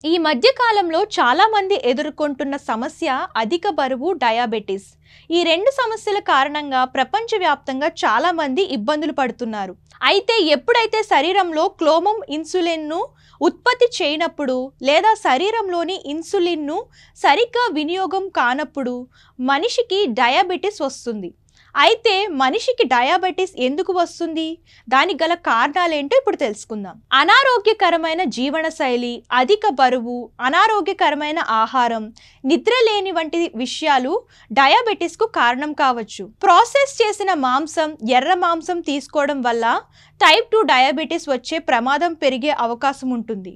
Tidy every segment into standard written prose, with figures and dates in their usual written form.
ఈ మధ్య కాలంలో చాలా మంది ఎదుర్కొంటున్న సమస్య అధిక బరువు, డయాబెటిస్. ఈ రెండు సమస్యల కారణంగా ప్రపంచవ్యాప్తంగా చాలా మంది ఇబ్బందులు పడుతున్నారు. అయితే ఎప్పుడైతే శరీరంలో క్లోమం ఇన్సులిన్ను ఉత్పత్తి చేయనప్పుడు లేదా శరీరంలోని ఇన్సులిన్ను సరిగ్గా వినియోగం కానప్పుడు మనిషికి డయాబెటిస్ వస్తుంది. అయితే మనిషికి డయాబెటిస్ ఎందుకు వస్తుంది? దానికి గల కారణాలేంటో ఇప్పుడు తెలుసుకుందాం. అనారోగ్యకరమైన జీవనశైలి, అధిక బరువు, అనారోగ్యకరమైన ఆహారం, నిద్ర లేని వంటి విషయాలు డయాబెటిస్కు కారణం కావచ్చు. ప్రాసెస్ చేసిన మాంసం, ఎర్ర మాంసం తీసుకోవడం వల్ల టైప్ 2 డయాబెటిస్ వచ్చే ప్రమాదం పెరిగే అవకాశం ఉంటుంది.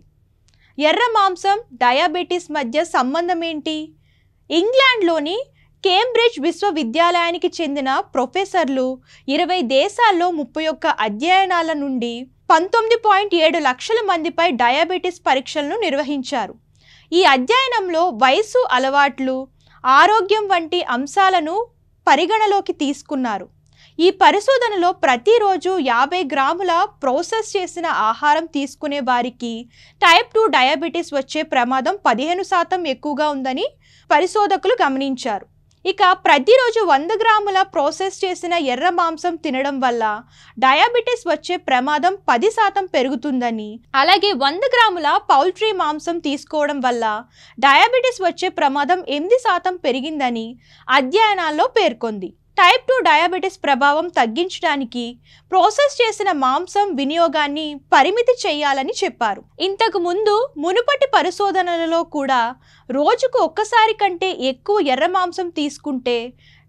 ఎర్ర మాంసం, డయాబెటిస్ మధ్య సంబంధం ఏంటి? ఇంగ్లాండ్లోని కేంబ్రిడ్జ్ విశ్వవిద్యాలయానికి చెందిన ప్రొఫెసర్లు 20 దేశాల్లో 31 అధ్యయనాల నుండి 19.7 లక్షల మందిపై డయాబెటిస్ పరీక్షలను నిర్వహించారు. ఈ అధ్యయనంలో వయసు, అలవాట్లు, ఆరోగ్యం వంటి అంశాలను పరిగణలోకి తీసుకున్నారు. ఈ పరిశోధనలో ప్రతిరోజు 50 గ్రాముల ప్రాసెస్ చేసిన ఆహారం తీసుకునే వారికి టైప్ 2 డయాబెటిస్ వచ్చే ప్రమాదం 15% ఎక్కువగా ఉందని పరిశోధకులు గమనించారు. ఇక ప్రతిరోజు 100 గ్రాముల ప్రాసెస్ చేసిన ఎర్ర మాంసం తినడం వల్ల డయాబెటిస్ వచ్చే ప్రమాదం 10% పెరుగుతుందని, అలాగే 100 గ్రాముల పౌల్ట్రీ మాంసం తీసుకోవడం వల్ల డయాబెటిస్ వచ్చే ప్రమాదం 8% పెరిగిందని అధ్యయనాల్లో పేర్కొంది. టైప్ 2 డయాబెటిస్ ప్రభావం తగ్గించడానికి ప్రాసెస్ చేసిన మాంసం వినియోగాన్ని పరిమితి చేయాలని చెప్పారు. ఇంతకు ముందు మునుపటి పరిశోధనలలో కూడా రోజుకు ఒక్కసారి కంటే ఎక్కువ ఎర్ర మాంసం తీసుకుంటే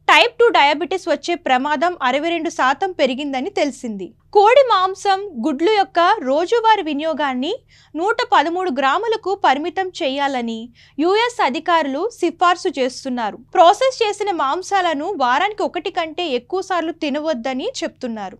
టైప్ 2 డయాబెటిస్ వచ్చే ప్రమాదం 62% పెరిగిందని తెలిసింది. కోడి మాంసం, గుడ్లు యొక్క రోజువారీ వినియోగాన్ని 113 గ్రాములకు పరిమితం చేయాలని యుఎస్ అధికారులు సిఫార్సు చేస్తున్నారు. ప్రాసెస్ చేసిన మాంసాలను వారానికి 1 కంటే ఎక్కువ సార్లు తినవద్దని చెప్తున్నారు.